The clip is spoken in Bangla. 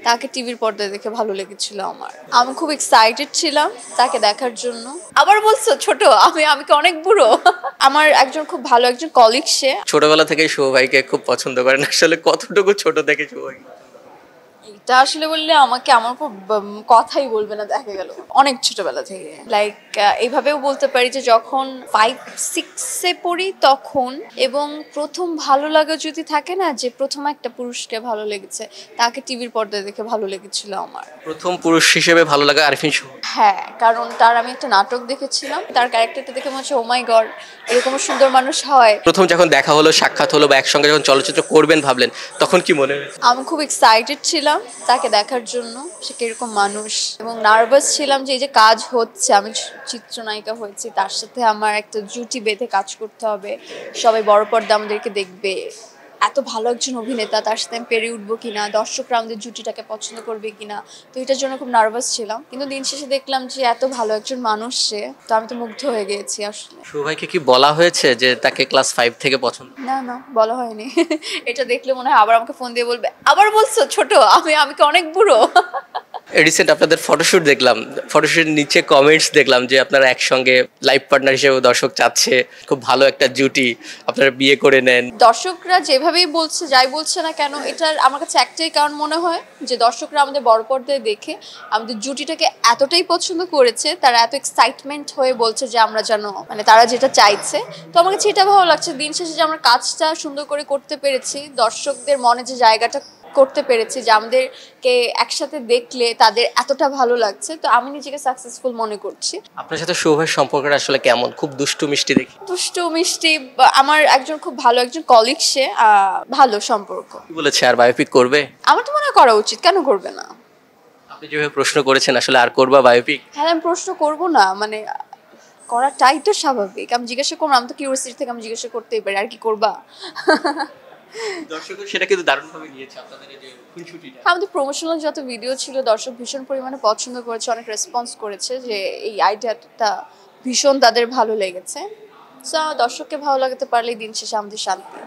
তাকে টিভির পর্দায় দেখে ভালো লেগেছিল আমার। আমি খুব এক্সাইটেড ছিলাম তাকে দেখার জন্য। আবার বলছো ছোট, আমি কি অনেক বুড়ো? আমার একজন খুব ভালো একজন কলিগ, সে ছোটবেলা থেকে শুভ ভাইকে খুব পছন্দ করেন, আসলে কতটুকু ছোট থেকে শুভ ভাই? এটা আসলে বললে আমাকে আমার খুব কথাই বলবে না, দেখা গেল অনেক ছোটবেলা থেকে। লাইক এইভাবেও বলতে পারি যে যখন 5-6-এ পড়ি তখন, এবং প্রথম ভালো লাগা যদি থাকে না, যে প্রথম একটা পুরুষকে ভালো লেগেছে, তাকে টিভির পর্দায় দেখে ভালো লেগেছিল আমার। প্রথম পুরুষ হিসেবে ভালো লাগা আরিফিন শুভ। হ্যাঁ, কারণ তার আমি একটা নাটক দেখেছিলাম, তার ক্যারেক্টারটা দেখে মনে হচ্ছে ও মাই গড, এরকম সুন্দর মানুষ হয়। প্রথম যখন দেখা হলো, সাক্ষাৎ হলো বা একসঙ্গে যখন চলচ্চিত্র করবেন ভাবলেন, তখন কি মনে হয়েছে? আমি খুব এক্সাইটেড ছিলাম তাকে দেখার জন্য, সে কিরকম মানুষ, এবং নার্ভাস ছিলাম যে এই যে কাজ হচ্ছে, আমি চিত্রনায়িকা হয়েছি, তার সাথে আমার একটা জুটি বেঁধে কাজ করতে হবে, সবাই বড় পর্দা আমাদেরকে দেখবে, এত ভালো একজন অভিনেতা, তার সাথে আমি পেরে উঠবো কিনা, দর্শকরা আমাদের জুটিটাকে পছন্দ করবে কিনা, তো এটার জন্য খুব নার্ভাস ছিলাম। কিন্তু দিন শেষে দেখলাম যে এত ভালো একজন মানুষ সে, তো আমি তো মুগ্ধ হয়ে গিয়েছি আসলে। শুভ ভাইকে কি বলা হয়েছে যে তাকে ক্লাস 5 থেকে পছন্দ? না না, বলা হয়নি। এটা দেখলে মনে হয় আবার আমাকে ফোন দিয়ে বলবে, আবার বলছো ছোট, আমি কি অনেক বুড়ো? রিসেন্ট আপনাদের ফটোশুট দেখলাম, ফটোশুটের নিচে কমেন্টস দেখলাম যে আপনারা একসঙ্গে লাইভ পার্টনার হিসেবে দর্শক চাচ্ছে, খুব ভালো একটা জুটি, আপনারা বিয়ে করে নেন। দর্শকরা যেভাবেই বলছে, যাই বলছে না কেন, এটার আমার কাছে একটাই কারণ মনে হয় যে দর্শকরা আমাদের বড় পর্দায় দেখে আমাদের জুটিটাকে এতটাই পছন্দ করেছে, তারা এত এক্সাইটমেন্ট হয়ে বলছে যে আমরা যেন, মানে তারা যেটা চাইছে। তো আমার কাছে এটা ভালো লাগছে, দিন শেষে যে আমরা কাজটা সুন্দর করে করতে পেরেছি, দর্শকদের মনে যে জায়গাটা করতে পেরেছি, যে আমাদেরকে একসাথে দেখলে তাদের এতটা ভালো লাগছে, তো আমি নিজেকে সাকসেসফুল মনে করছি। আপনার সাথে শুভ ভাইয়ের সম্পর্কটা আসলে কেমন? খুব দুষ্টু মিষ্টি দেখি। দুষ্টু মিষ্টি, আমার একজন খুব ভালো একজন কলিগ, সে ভালো সম্পর্ক। কি বলেছে, আর বায়োপিক করবে? আমার তো মনে হয় করা উচিত, কেন করবে না? আপনি যেভাবে প্রশ্ন করেছেন, আসলে আর করবা বায়োপিক? হ্যাঁ, আমি প্রশ্ন করব না, মানে করাটাই তো স্বাভাবিক। আমি জিজ্ঞাসা করবো, আমি তো কিউরিয়াসিটি থেকে আমি জিজ্ঞাসা করতেই পারি, আর কি করবা? দর্শক সেটা কিন্তু দারুণভাবে নিয়েছে আপনাদের এই যে খুনসুটিটা। আমাদের প্রমোশনাল যত ভিডিও ছিল, দর্শক ভীষণ পরিমাণে পছন্দ করেছে, অনেক রেসপন্স করেছে যে এই আইডিয়াটা ভীষণ তাদের ভালো লেগেছে। সো দর্শককে ভালো লাগাতে পারলেই দিন শেষে আমাদের শান্তি।